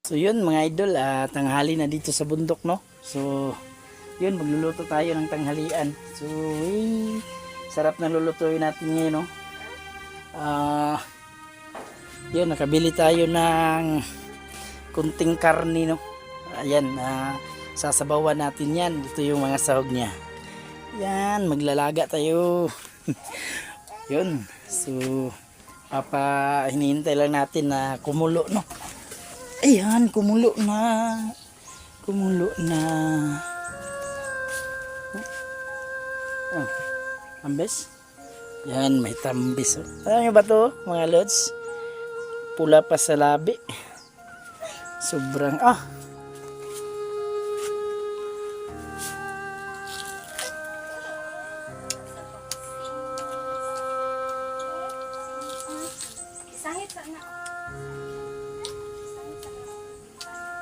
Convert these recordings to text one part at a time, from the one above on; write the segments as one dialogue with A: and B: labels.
A: So yun mga idol, tanghali na dito sa bundok, no. So yun, magluluto tayo ng tanghalian. So sarap na lulutuin natin ngayon, no. Yun, nakabili tayo ng kunting karni, no. Ayan, sasabawan natin yan. Ito yung mga sahog niya. Yan, maglalaga tayo. Yun, so hinihintay lang natin na kumulo, no. Ayan, kumulo na. Kumulo na. Oh, ambes. Yan, may tambis. Alam nyo ba to, mga lods? Pula pa sa labi. Sobrang,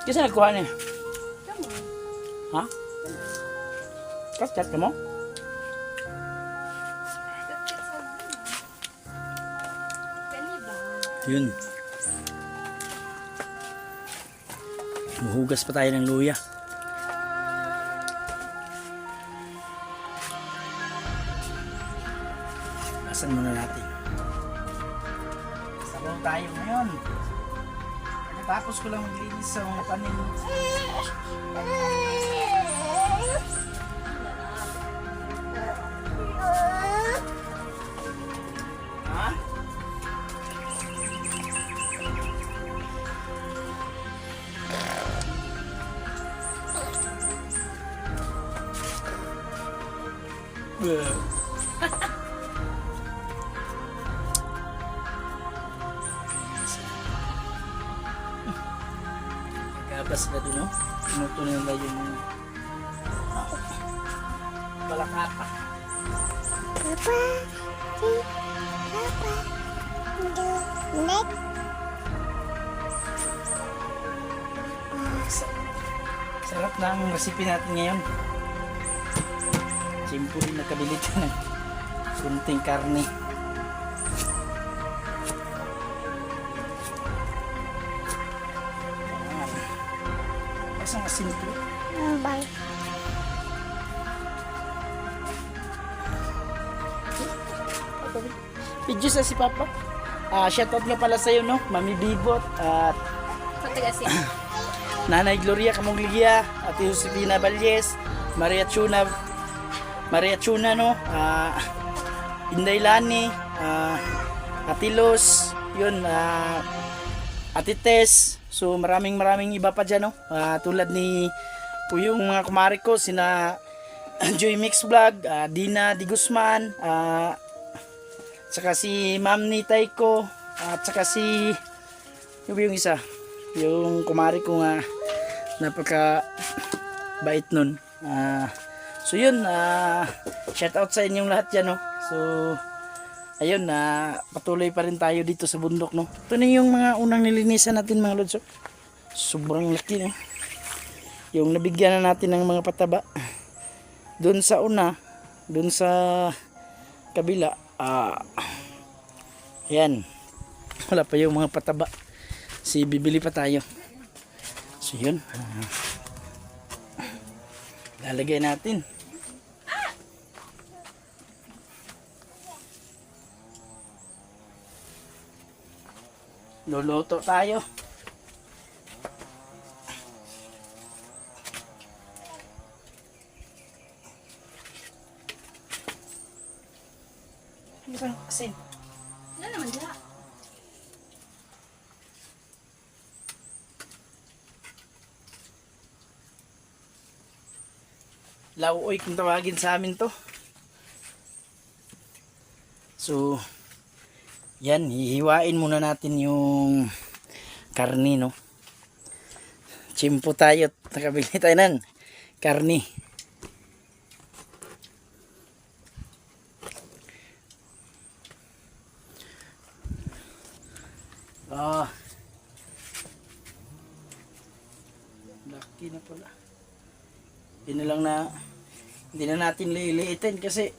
A: kasi nagkuha niya. Ha? Chat ka mo? Yun. Huhugas pa tayo ng luya. Asan muna natin. Sabaw tayo ngayon. Tapos ko lang maglinis sa mga panin. Ha? Gabas na din, no? Tinutunan na yung balakapa.
B: Papa, neck.
A: Sarap na ang recipe natin ngayon. Siyempre nakabili ka ng kunting karne. Ang asin ko.
B: Bye.
A: Video sa si Papa. Shoutout nga pala sa'yo, no? Mami Bibot at Nanay Gloria Camoglia at Josefina Valles, Maria Chuna, no? Inday Lani, Atilos, yun, Ate Tess. So maraming iba pa dyan, no? Tulad ni yung mga kumari ko, sina Joy Mix Vlog, Dina Di Guzman, saka si Ma'am Nitay ko, at saka si yung isa, yung kumari ko nga napaka bait nun. So yun, shout out sa inyong lahat dyan, no? So ayun, patuloy pa rin tayo dito sa bundok, no? Ito na yung mga unang nilinisan natin, mga lods. Sobrang laki, no? Yung nabigyan na natin ng mga pataba doon sa una, doon sa kabila, ayan, wala pa yung mga pataba. Bibili pa tayo. So yun, lalagay natin. Luluto tayo. Isang asin.
C: Wala naman dyan.
A: Lauoy kung tawagin sa amin to. So yan, hihiwain muna natin yung karni, no? Chimpo tayo at nakabili tayo ng karni. Laki na pala. Hindi na natin liliitin kasi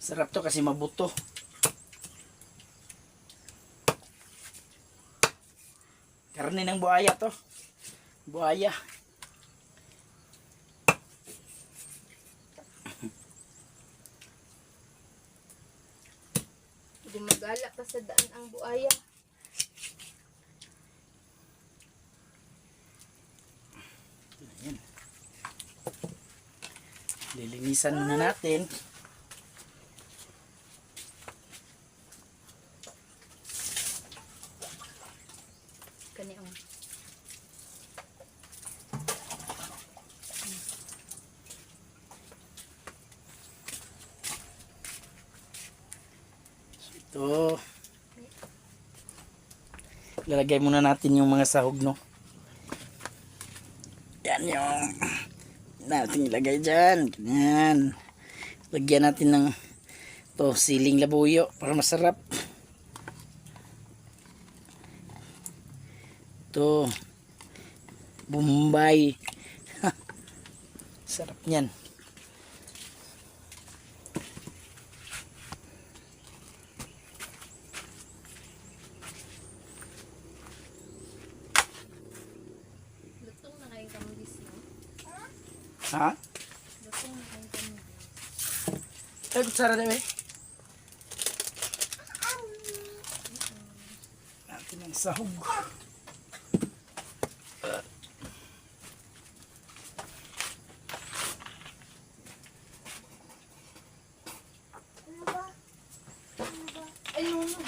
A: Sarap to kasi mabuto. Karne ng buhaya to. Buhaya.
C: Gumagala pa sa daan ang buaya.
A: Ayan. Lilinisan muna natin.
C: Kani ang
A: Ito. Lalagay muna natin yung mga sahog, no? Yan yung natin ilagay dyan. Ganyan. Lagyan natin ng to siling labuyo para masarap. Ito. Bombay. Sarap niyan.
C: lutong na kayo kamulis, no?
A: Ha?
C: Lutong na kayo kamulis.
A: Eh, kutsara na eh. Natin ang sahog.
C: Ay, no, no.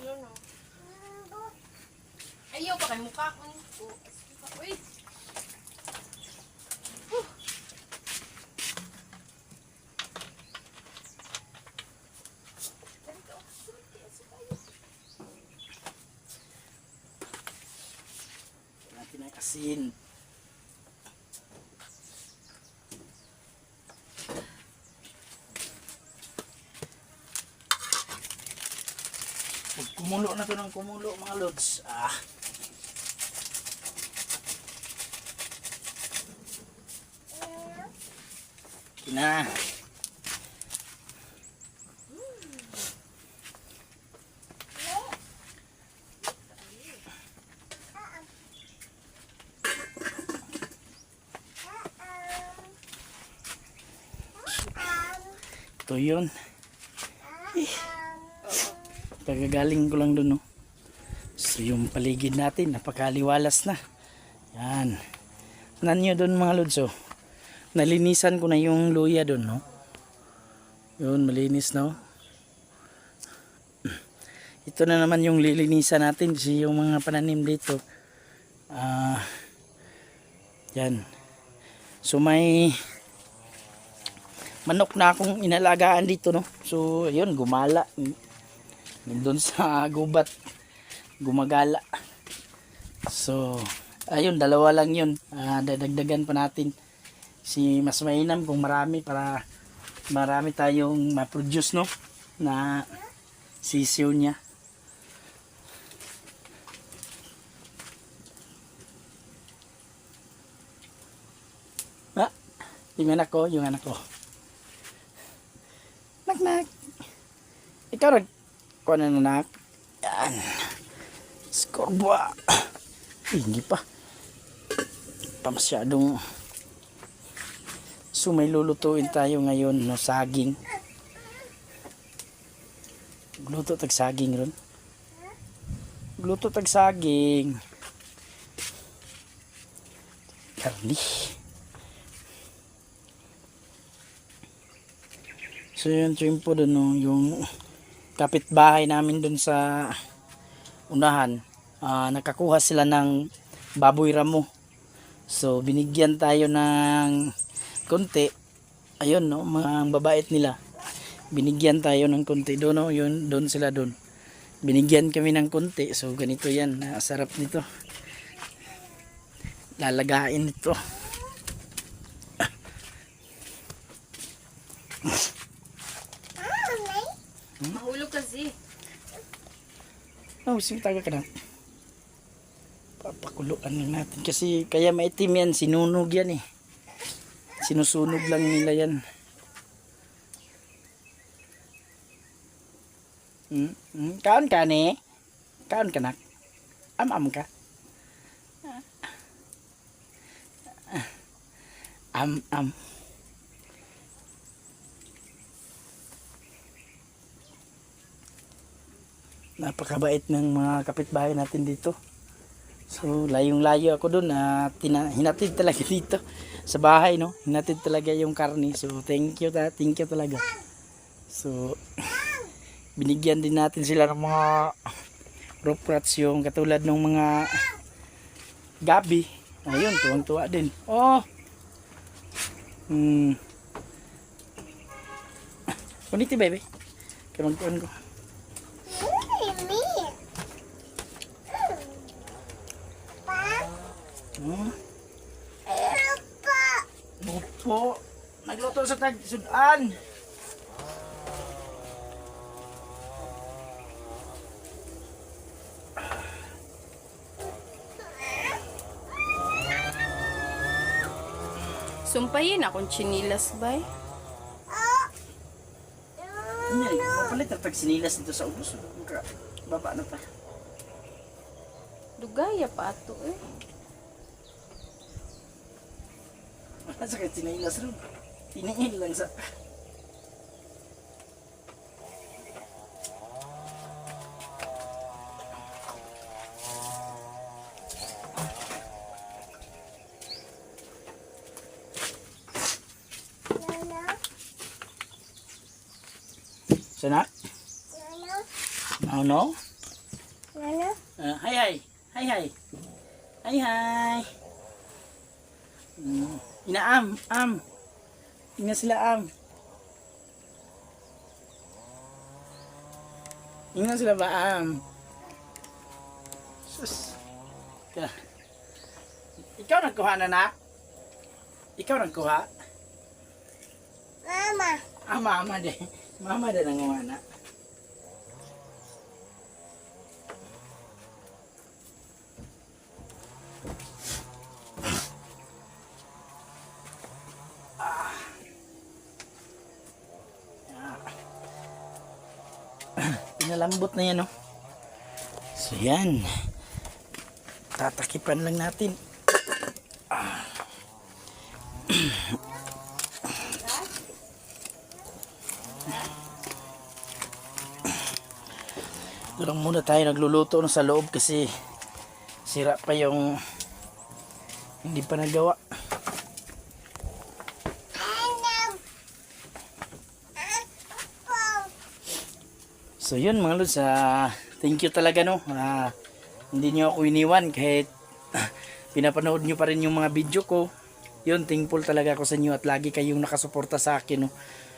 C: No, no. Ayaw pa kay mukha ko. Uy!
A: Natin ang asin. Pag kumulo na to ng kumulo mga lods. Kina. Ito yun. Pagkagaling ko lang dun, no. So yung paligid natin napakaliwalas na. Yan. Nanyo dun mga lods, oh. Nalinisan ko na yung luya dun, no. Yun, malinis na, oh. Ito na naman yung lilinisan natin kasi yung mga pananim dito. Yan. So may manok na akong inalagaan dito, no. So ayun, gumala. Nandun sa gubat. Gumagala. So ayun, dalawa lang yun. Dadagdagan pa natin. Si mas mainam kung marami para marami tayong ma-produce, no, na sisiw niya. Yung anak ko, Nak. Ikaw nag kuha na anak. Yan. Skorba. Hindi pa. Masyadong. So may lulutuin tayo ngayon, no, saging. Gluto tag saging ron. Gluto tag saging. Karni. So yun, trimpo doon, no, yung kapitbahay namin doon sa unahan. Nakakuha sila ng baboy ramo. So binigyan tayo ng konti. Ayun, no, mga babait nila. Binigyan tayo ng konti doon, no, yun, doon sila doon. Binigyan kami ng konti. So ganito yan, sarap nito. Lalagain ito.
C: Mahulog kasi.
A: Oh, sige, taga ka na. Papakuluan lang natin kasi kaya maitim yan, sinunog yan eh. Sinusunog lang nila yan. Kaon ka ni? Kaon ka nak? Am ka? Am. Napakabait ng mga kapitbahay natin dito. So, layong-layo ako doon na hinatid talaga dito sa bahay, no? Hinatid talaga yung karne. So, thank you talaga. So, binigyan din natin sila ng mga rough rats yung katulad ng mga gabi. Ayun, tuwang-tuwa din. Oh! Kuniti, baby. Kamagpuan ko.
B: Mimi. Pa. Pa.
A: Opo. Nagluto sa tag-sudan.
C: Sumpayin akong chinilas bay.
A: Ano yan? Papalit na tag-sinilas dito sa ubos. Baba na pa.
C: Dugaya pa ato eh.
A: Nasa kahit sinilas rin. Tiniin lang sa... Sana? No? Hi. Inaam. Tingnan sila am. Tingnan sila ba am. Sus. Ikaw nagkuha na? Ikaw nagkuha?
B: Mama.
A: Mama din. Mama din ang na. Pinalambot na yan, no? So, yan. Tatakipan lang natin. Doon muna tayo nagluluto sa loob kasi sira pa yung hindi pa nagawa. So yun mga lods, thank you talaga, no. Hindi nyo ako iniwan kahit pinapanood nyo pa rin yung mga video ko. Yun, thankful talaga ako sa inyo at lagi kayong nakasuporta sa akin, no.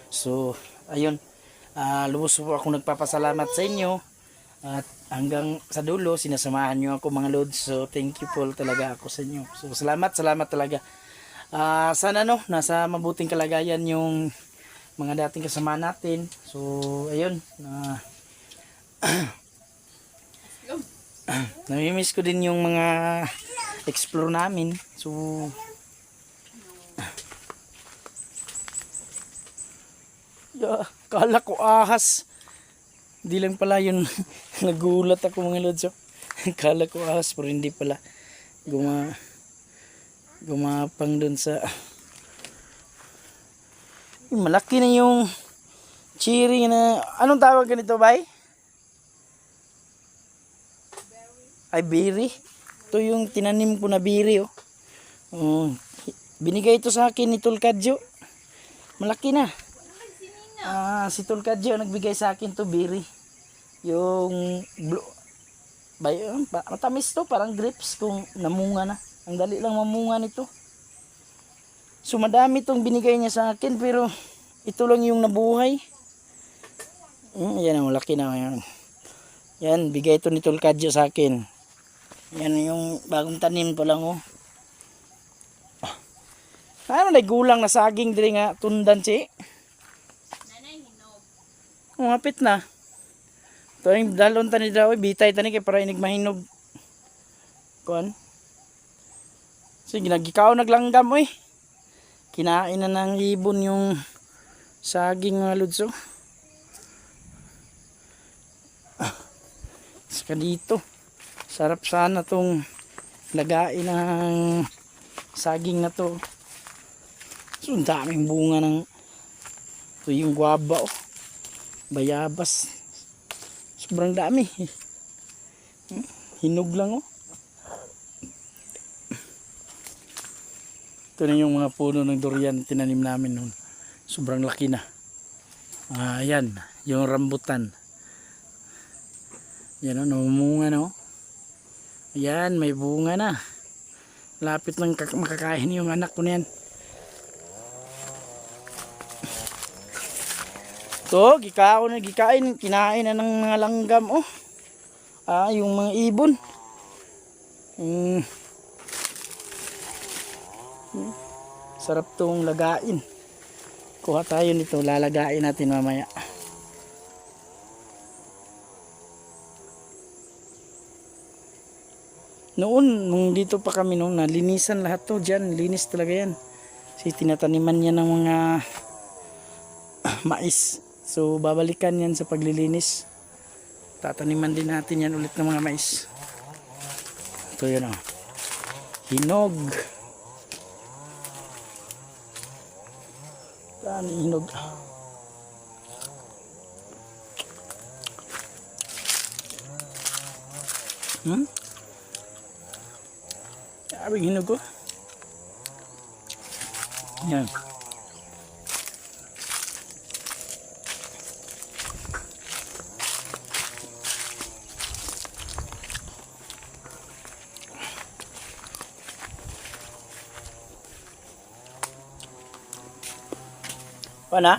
A: So ayun, lubos po ako nagpapasalamat sa inyo. At hanggang sa dulo, sinasamahan nyo ako mga lods. So, thank you po talaga ako sa inyo. So, salamat talaga. Sana no, nasa mabuting kalagayan yung mga dating kasama natin. So, ayun. Namimiss ko din yung mga explore namin. So, kala ko ahas. Hindi lang pala yun. Nagulat ako mga lods. Kala ko ahas pero hindi pala. Gumapang dun sa... Malaki na yung cherry na... Anong tawag ganito, bay? Ay, berry. Ito yung tinanim ko na berry, oh. Binigay ito sa akin ni Tulkadjo. Malaki na. Si Tulkadjo nagbigay sa akin to berry. Yung blue. Matamis to, parang grapes kung namunga na. Ang dali lang mamunga nito. So madami tong binigay niya sa akin pero ito lang yung nabuhay. Yan ang malaki na ngayon. Yan, bigay ito ni Tulkadjo sa akin. Yan yung bagong tanim pa lang, oh. Ano na gulang na saging diri nga tundan si. Mapit na. Ito yung dalon tani daw, bitay tani kay para inig mahinog. Kuan. So ginagikaw naglanggam, oy. Kinain na ng ibon yung saging mga ludso. Saka dito. Sarap sana tong lagain ng saging na to. So, ang daming bunga ng ito yung guava oh. Bayabas. Sobrang dami. Hinog lang oh. Ito na yung mga puno ng durian tinanim namin noon. Sobrang laki na. Ayan, yung rambutan. Yan o, namumunga na o. Ayan, may bunga na. Lapit lang makakain yung anak ko na yan. Ito, gikain, kinain na ng mga langgam oh. Yung mga ibon. Sarap tong lagain. Kuha tayo nito, lalagain natin mamaya. Noon, nung dito pa kami noon, nalinisan lahat to dyan. Linis talaga yan. Kasi tinataniman niya ng mga mais. So, babalikan yan sa paglilinis. Tataniman din natin yan ulit ng mga mais. Ito yun o. Hinog. Saan hinog? Sabing hinog ko. Yan. Pana?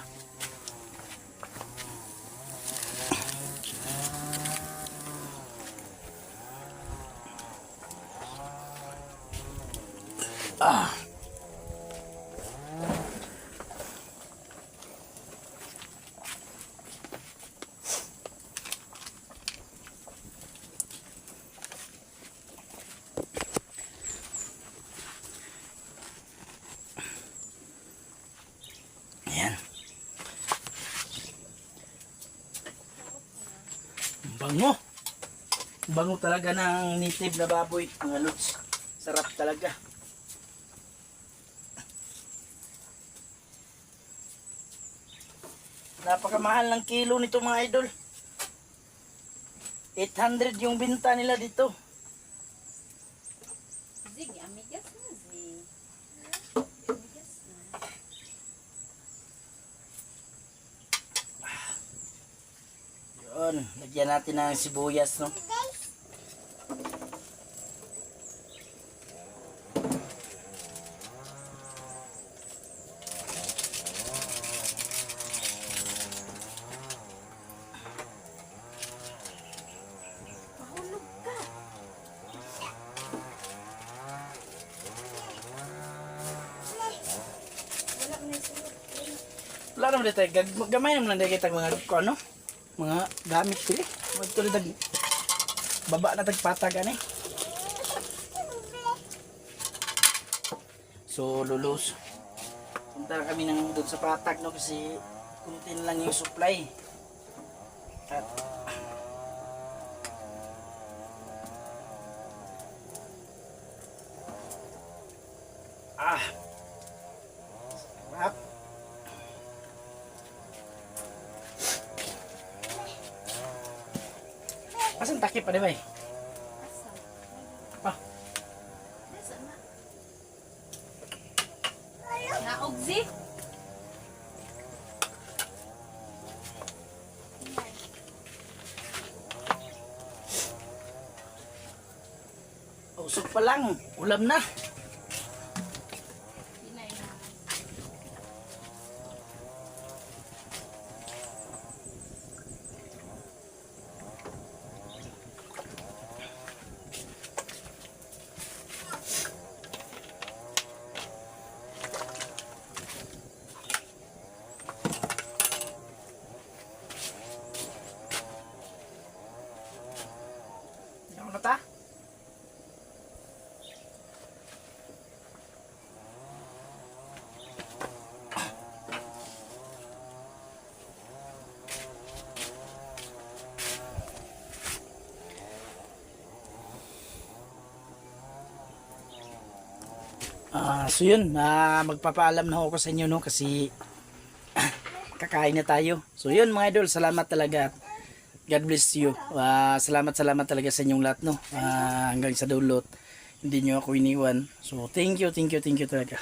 A: Ayan. Bango. Bango talaga ng native na baboy, mga lods. Sarap talaga. Napakamahal ng kilo nito mga idol. 800 yung binta nila dito.
C: Zig, amigas na, Zig. Amigas na.
A: Yun, lagyan natin ng sibuyas, no?
C: Mahulog ka. Wala na yung
A: Wala naman dito, gamay naman lang dito mga ano? Mga gamit sila. Magtuloy dag baba na tagpatag ani. So lulus. Punta na kami ng doon sa patag no kasi kunti na lang yung supply. At sarap. Asan takip pa di ba eh? Ah,
C: naog, Zig.
A: usok pa lang. Ulam na.
C: Hinay na.
A: Ano na ta? So yun, magpapaalam na ako sa inyo no kasi kakain na tayo. So yun mga idol, salamat talaga. God bless you. Salamat talaga sa inyong lahat no. Hanggang sa dulot. Hindi nyo ako iniwan. So thank you talaga.